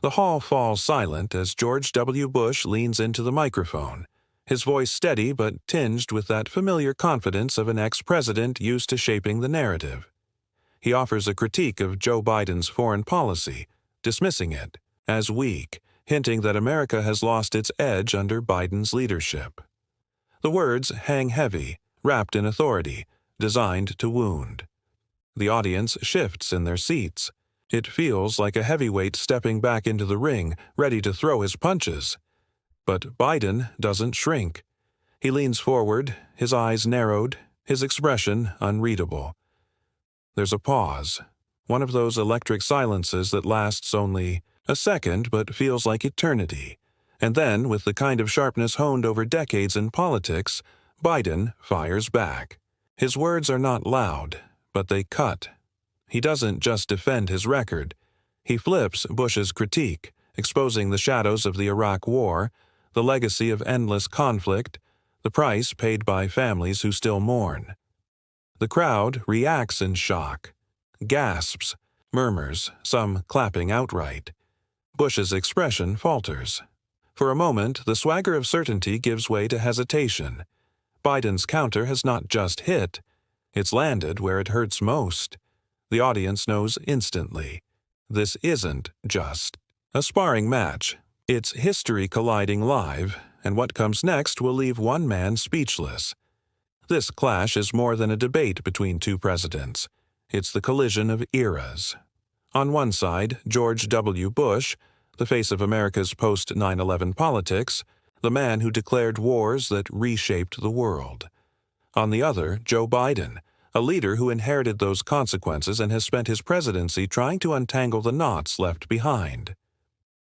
The hall falls silent as George W. Bush leans into the microphone, his voice steady but tinged with that familiar confidence of an ex-president used to shaping the narrative. He offers a critique of Joe Biden's foreign policy, dismissing it as weak, hinting that America has lost its edge under Biden's leadership. The words hang heavy, wrapped in authority, designed to wound. The audience shifts in their seats. It feels like a heavyweight stepping back into the ring, ready to throw his punches. But Biden doesn't shrink. He leans forward, his eyes narrowed, his expression unreadable. There's a pause, one of those electric silences that lasts only a second but feels like eternity. And then, with the kind of sharpness honed over decades in politics, Biden fires back. His words are not loud, but they cut. He doesn't just defend his record. He flips Bush's critique, exposing the shadows of the Iraq War, the legacy of endless conflict, the price paid by families who still mourn. The crowd reacts in shock, gasps, murmurs, some clapping outright. Bush's expression falters. For a moment, the swagger of certainty gives way to hesitation. Biden's counter has not just hit, it's landed where it hurts most. The audience knows instantly. This isn't just a sparring match. It's history colliding live, and what comes next will leave one man speechless. This clash is more than a debate between two presidents. It's the collision of eras. On one side, George W. Bush, the face of America's post-9/11 politics, the man who declared wars that reshaped the world. On the other, Joe Biden, a leader who inherited those consequences and has spent his presidency trying to untangle the knots left behind.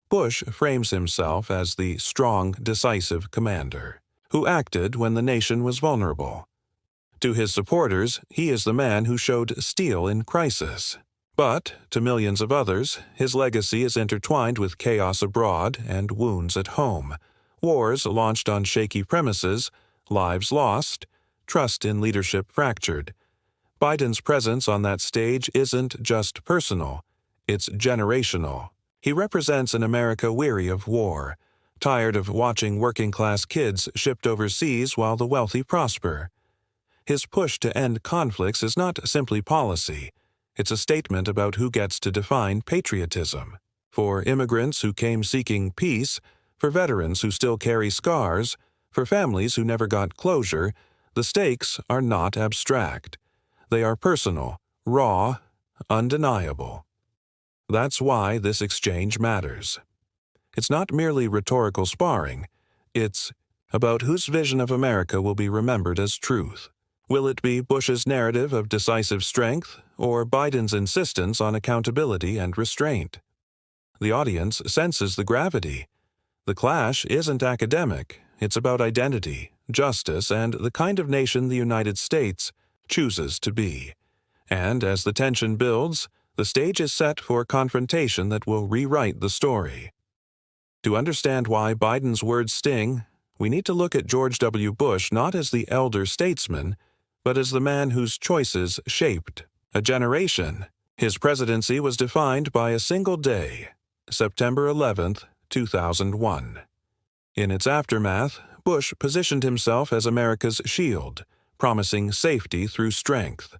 Bush frames himself as the strong, decisive commander, who acted when the nation was vulnerable. To his supporters, he is the man who showed steel in crisis. But, to millions of others, his legacy is intertwined with chaos abroad and wounds at home, wars launched on shaky premises, lives lost, trust in leadership fractured. Biden's presence on that stage isn't just personal, it's generational. He represents an America weary of war, tired of watching working-class kids shipped overseas while the wealthy prosper. His push to end conflicts is not simply policy. It's a statement about who gets to define patriotism. For immigrants who came seeking peace, for veterans who still carry scars, for families who never got closure, the stakes are not abstract. They are personal, raw, undeniable. That's why this exchange matters. It's not merely rhetorical sparring. It's about whose vision of America will be remembered as truth. Will it be Bush's narrative of decisive strength, or Biden's insistence on accountability and restraint? The audience senses the gravity. The clash isn't academic. It's about identity, justice, and the kind of nation the United States chooses to be. And as the tension builds, the stage is set for a confrontation that will rewrite the story. To understand why Biden's words sting, we need to look at George W. Bush not as the elder statesman, but as the man whose choices shaped a generation. His presidency was defined by a single day, September 11, 2001. In its aftermath, Bush positioned himself as America's shield, promising safety through strength.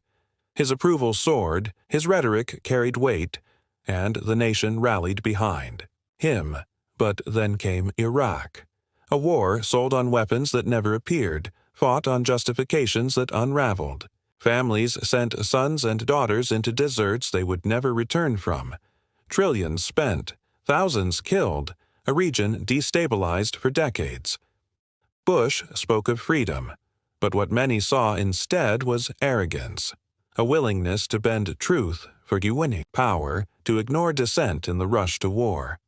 His approval soared, his rhetoric carried weight, and the nation rallied behind him. But then came Iraq, a war sold on weapons that never appeared, fought on justifications that unraveled. Families sent sons and daughters into deserts they would never return from. Trillions spent, thousands killed, a region destabilized for decades. Bush spoke of freedom, but what many saw instead was arrogance, a willingness to bend truth for winning power, to ignore dissent in the rush to war.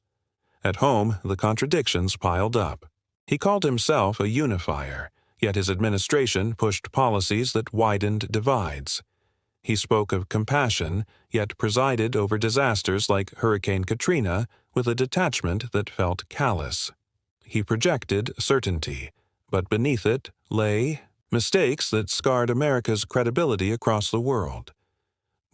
At home, the contradictions piled up. He called himself a unifier, yet his administration pushed policies that widened divides. He spoke of compassion, yet presided over disasters like Hurricane Katrina with a detachment that felt callous. He projected certainty, but beneath it lay mistakes that scarred America's credibility across the world.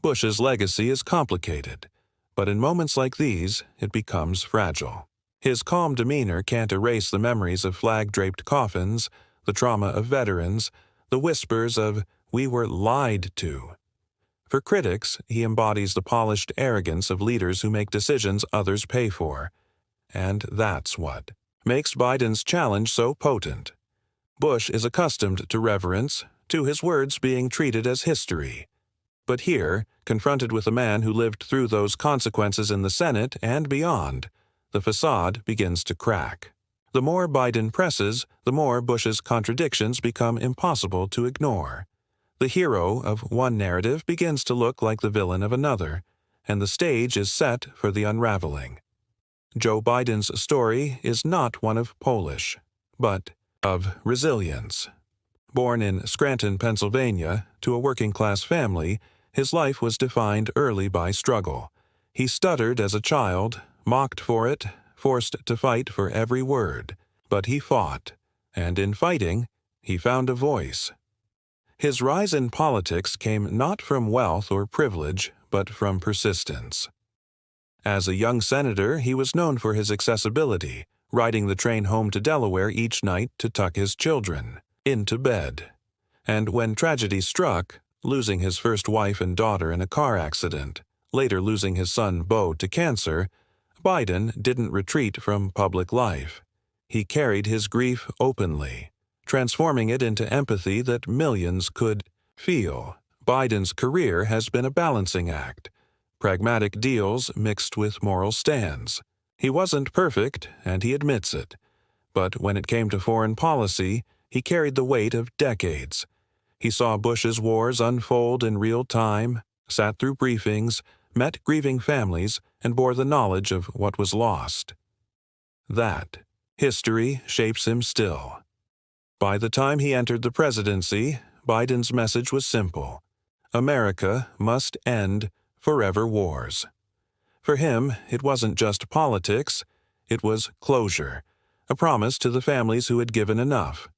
Bush's legacy is complicated, But in moments like these, it becomes fragile. His calm demeanor can't erase the memories of flag-draped coffins, the trauma of veterans, the whispers of, "We were lied to." For critics, he embodies the polished arrogance of leaders who make decisions others pay for. And that's what makes Biden's challenge so potent. Bush is accustomed to reverence, to his words being treated as history. But here, confronted with a man who lived through those consequences in the Senate and beyond, the facade begins to crack. The more Biden presses, the more Bush's contradictions become impossible to ignore. The hero of one narrative begins to look like the villain of another, and the stage is set for the unraveling. Joe Biden's story is not one of Polish, but of resilience. Born in Scranton, Pennsylvania, to a working-class family, his life was defined early by struggle. He stuttered as a child, mocked for it, forced to fight for every word. But he fought, and in fighting, he found a voice. His rise in politics came not from wealth or privilege, but from persistence. As a young senator, he was known for his accessibility, riding the train home to Delaware each night to tuck his children into bed. And when tragedy struck, losing his first wife and daughter in a car accident, later losing his son Beau to cancer, Biden didn't retreat from public life. He carried his grief openly, transforming it into empathy that millions could feel. Biden's career has been a balancing act, pragmatic deals mixed with moral stands. He wasn't perfect, and he admits it. But when it came to foreign policy, he carried the weight of decades. He saw Bush's wars unfold in real time, sat through briefings, met grieving families, and bore the knowledge of what was lost. That history shapes him still. By the time he entered the presidency, Biden's message was simple. America must end forever wars. For him, it wasn't just politics, it was closure, a promise to the families who had given enough.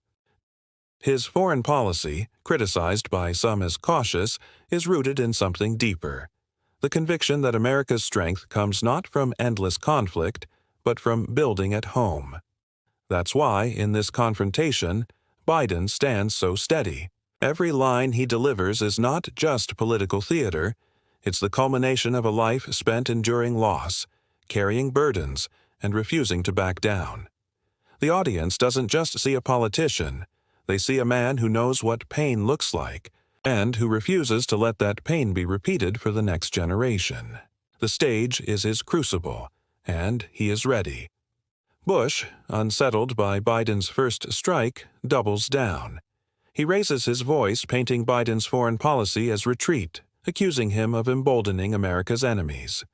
His foreign policy, criticized by some as cautious, is rooted in something deeper. The conviction that America's strength comes not from endless conflict, but from building at home. That's why, in this confrontation, Biden stands so steady. Every line he delivers is not just political theater, it's the culmination of a life spent enduring loss, carrying burdens, and refusing to back down. The audience doesn't just see a politician, they see a man who knows what pain looks like, and who refuses to let that pain be repeated for the next generation. The stage is his crucible, and he is ready. Bush, unsettled by Biden's first strike, doubles down. He raises his voice, painting Biden's foreign policy as retreat, accusing him of emboldening America's enemies.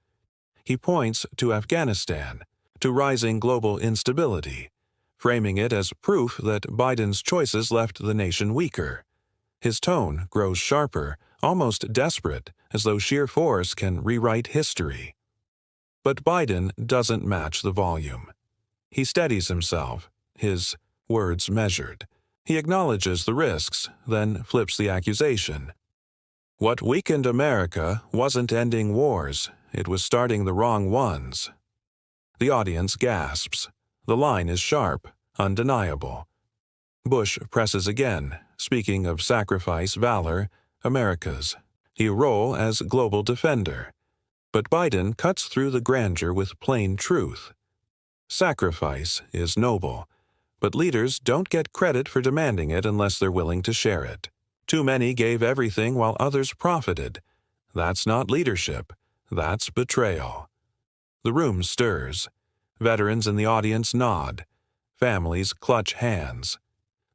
He points to Afghanistan, to rising global instability, framing it as proof that Biden's choices left the nation weaker. His tone grows sharper, almost desperate, as though sheer force can rewrite history. But Biden doesn't match the volume. He steadies himself, his words measured. He acknowledges the risks, then flips the accusation. What weakened America wasn't ending wars, it was starting the wrong ones. The audience gasps. The line is sharp, undeniable. Bush presses again, speaking of sacrifice, valor, America's. He role as global defender. But Biden cuts through the grandeur with plain truth. Sacrifice is noble, but leaders don't get credit for demanding it unless they're willing to share it. Too many gave everything while others profited. That's not leadership, that's betrayal. The room stirs. Veterans in the audience nod. Families clutch hands.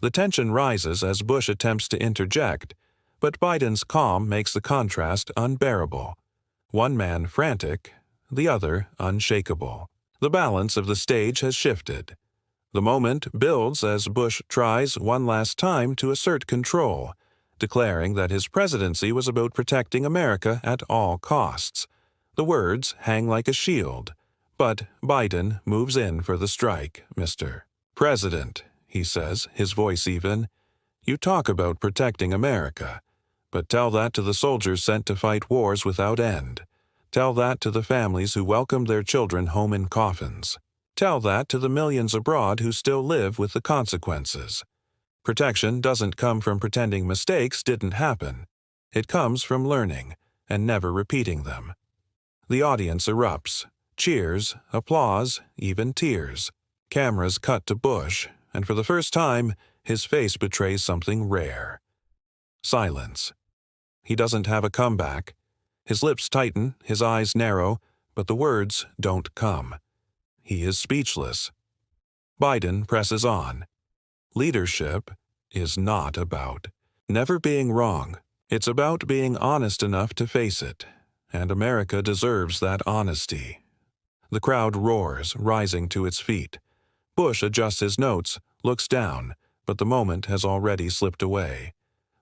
The tension rises as Bush attempts to interject, but Biden's calm makes the contrast unbearable. One man frantic, the other unshakable. The balance of the stage has shifted. The moment builds as Bush tries one last time to assert control, declaring that his presidency was about protecting America at all costs. The words hang like a shield, but Biden moves in for the strike, Mr. President, he says, his voice even. You talk about protecting America, but tell that to the soldiers sent to fight wars without end, Tell that to the families who welcomed their children home in coffins. Tell that to the millions abroad who still live with the consequences. Protection doesn't come from pretending mistakes didn't happen. It comes from learning and never repeating them. The audience erupts. Cheers, applause, even tears. Cameras cut to Bush, and for the first time, his face betrays something rare. Silence. He doesn't have a comeback. His lips tighten, his eyes narrow, but the words don't come. He is speechless. Biden presses on. Leadership is not about never being wrong. It's about being honest enough to face it, and America deserves that honesty. The crowd roars, rising to its feet. Bush adjusts his notes, looks down, but the moment has already slipped away.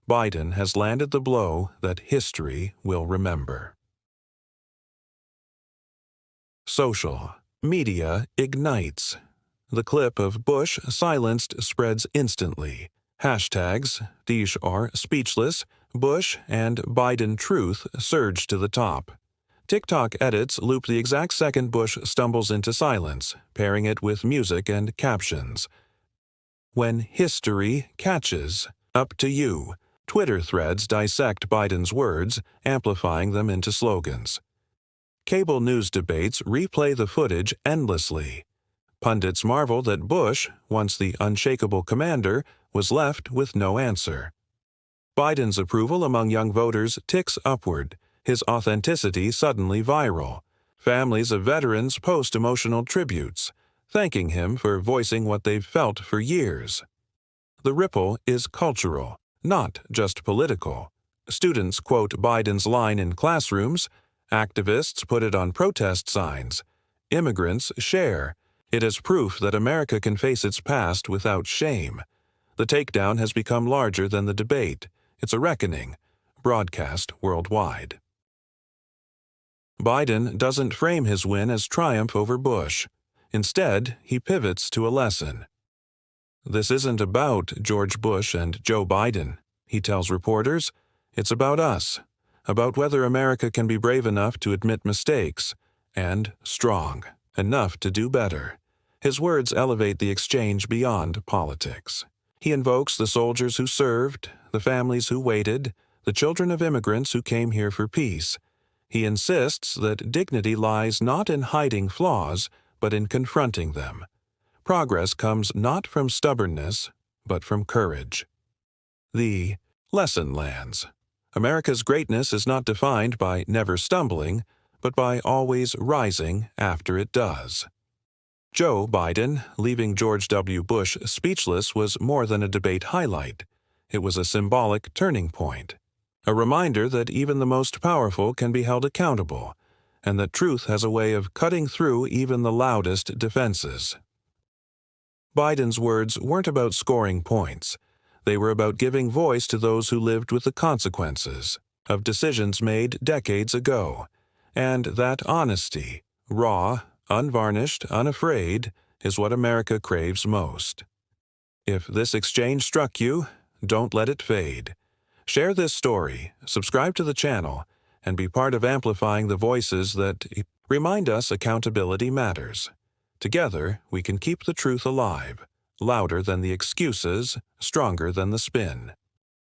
Biden has landed the blow that history will remember. Social media ignites. The clip of Bush silenced spreads instantly. Hashtags, Dish or speechless, Bush, and Biden truth surge to the top. TikTok edits loop the exact second Bush stumbles into silence, pairing it with music and captions. When history catches up to you, Twitter threads dissect Biden's words, amplifying them into slogans. Cable news debates replay the footage endlessly. Pundits marvel that Bush, once the unshakable commander, was left with no answer. Biden's approval among young voters ticks upward, his authenticity suddenly viral. Families of veterans post emotional tributes, thanking him for voicing what they've felt for years. The ripple is cultural, not just political. Students quote Biden's line in classrooms, activists put it on protest signs, immigrants share. It is proof that America can face its past without shame. The takedown has become larger than the debate. It's a reckoning, broadcast worldwide. Biden doesn't frame his win as triumph over Bush. Instead, he pivots to a lesson. This isn't about George Bush and Joe Biden, he tells reporters. It's about us, about whether America can be brave enough to admit mistakes, and strong enough to do better. His words elevate the exchange beyond politics. He invokes the soldiers who served, the families who waited, the children of immigrants who came here for peace. He insists that dignity lies not in hiding flaws, but in confronting them. Progress comes not from stubbornness, but from courage. The lesson lands. America's greatness is not defined by never stumbling, but by always rising after it does. Joe Biden leaving George W. Bush speechless was more than a debate highlight. It was a symbolic turning point. A reminder that even the most powerful can be held accountable, and that truth has a way of cutting through even the loudest defenses. Biden's words weren't about scoring points. They were about giving voice to those who lived with the consequences of decisions made decades ago. And that honesty, raw, unvarnished, unafraid, is what America craves most. If this exchange struck you, don't let it fade. Share this story, subscribe to the channel, and be part of amplifying the voices that remind us accountability matters. Together, we can keep the truth alive, louder than the excuses, stronger than the spin.